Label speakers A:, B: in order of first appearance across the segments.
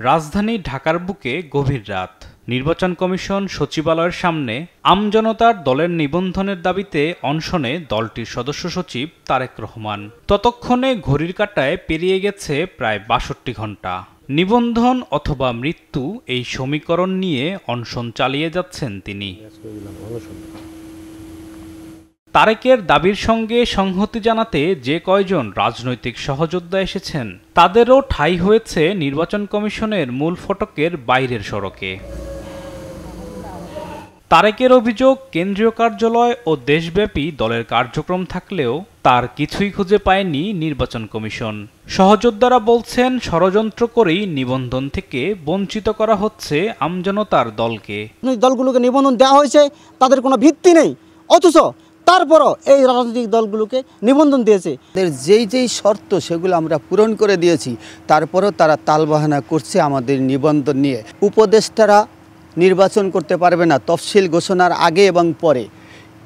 A: রাজধানী ঢাকার বুকে গভীর রাত। নির্বাচন কমিশন সচিবালয়ের সামনে আমজনতার দলের নিবন্ধনের দাবিতে অনশনে দলটির সদস্য সচিব তারেক রহমান। ততক্ষণে ঘড়ির কাঁটায় পেরিয়ে গেছে প্রায় ৬২ ঘণ্টা। নিবন্ধন অথবা মৃত্যু এই সমীকরণ নিয়ে অনশন চালিয়ে যাচ্ছেন তিনি। তারেকের দাবির সঙ্গে সংহতি জানাতে যে কয়জন রাজনৈতিক সহযোদ্ধা এসেছেন তাদেরও ঠাঁই হয়েছে নির্বাচন কমিশনের মূল ফটকের বাইরের সড়কে। তারেকের অভিযোগ, কেন্দ্রীয় কার্যালয় ও দেশব্যাপী দলের কার্যক্রম থাকলেও তার কিছুই খুঁজে পায়নি নির্বাচন কমিশন। সহযোদ্ধারা বলছেন, ষড়যন্ত্র করেই নিবন্ধন থেকে বঞ্চিত করা হচ্ছে আমজনতার দলকে।
B: দলগুলোকে নিবন্ধন দেওয়া হয়েছে, তাদের কোনো ভিত্তি নেই, অথচ তারপরও এই রাজনৈতিক দলগুলোকে নিবন্ধন দিয়েছে।
C: যেই শর্ত সেগুলো আমরা পূরণ করে দিয়েছি, তারপরও তারা তালবাহানা করছে আমাদের নিবন্ধন নিয়ে। উপদেষ্টারা নির্বাচন করতে পারবে না তফসিল ঘোষণার আগে এবং পরে,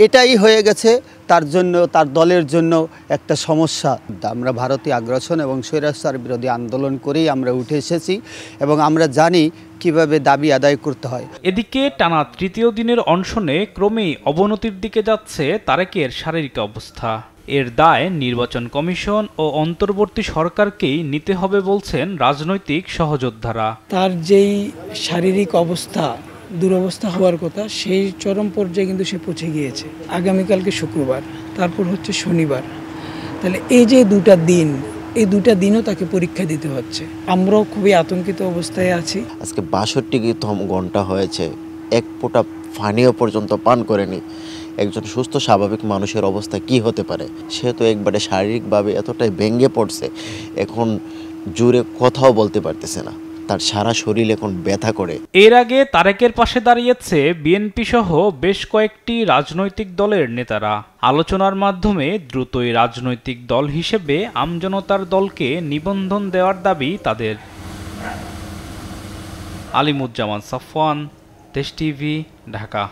C: এটাই হয়ে গেছে তার জন্য, তার দলের জন্য একটা সমস্যা। আমরা ভারতীয় আগ্রাসন এবং স্বৈরাচার বিরোধী আন্দোলন করেই আমরা উঠে এসেছি এবং আমরা জানি কিভাবে দাবি আদায় করতে হয়।
A: এদিকে টানা তৃতীয় দিনের অনশনে ক্রমেই অবনতির দিকে যাচ্ছে তারেকের শারীরিক অবস্থা। এর দায় নির্বাচন কমিশন ও অন্তর্বর্তী সরকারকেই নিতে হবে বলছেন রাজনৈতিক সহযোদ্ধারা।
D: তার যেই শারীরিক অবস্থা, দুরবস্থা হওয়ার কথা, সেই চরম পর্যায়ে কিন্তু সে পৌঁছে গিয়েছে। আগামীকালকে শুক্রবার, তারপর হচ্ছে শনিবার। তাহলে এই যে এই দুটা দিনও তাকে পরীক্ষা দিতে হচ্ছে। আমরাও খুবই আতঙ্কিত অবস্থায় আছি। আজকে
E: ৬২তম ঘন্টা হয়েছে, এক ফোঁটা পানিও পর্যন্ত পান করেনি। একজন সুস্থ স্বাভাবিক মানুষের অবস্থা কি হতে পারে? সে তো একবারে শারীরিকভাবে এতটাই ভেঙে পড়ছে, এখন জোরে কথাও বলতে পারতেছে না, তার সারা শরীর এখন ব্যথা করে।
A: এর আগে তারেকের পাশে দাঁড়িয়েছে বিএনপি সহ বেশ কয়েকটি রাজনৈতিক দলের নেতারা। আলোচনার মাধ্যমে দ্রুতই রাজনৈতিক দল হিসেবে আমজনতার দলকে নিবন্ধন দেওয়ার দাবি তাদের। আলিমুজ্জামান সাফওয়ান, দেশ টিভি, ঢাকা।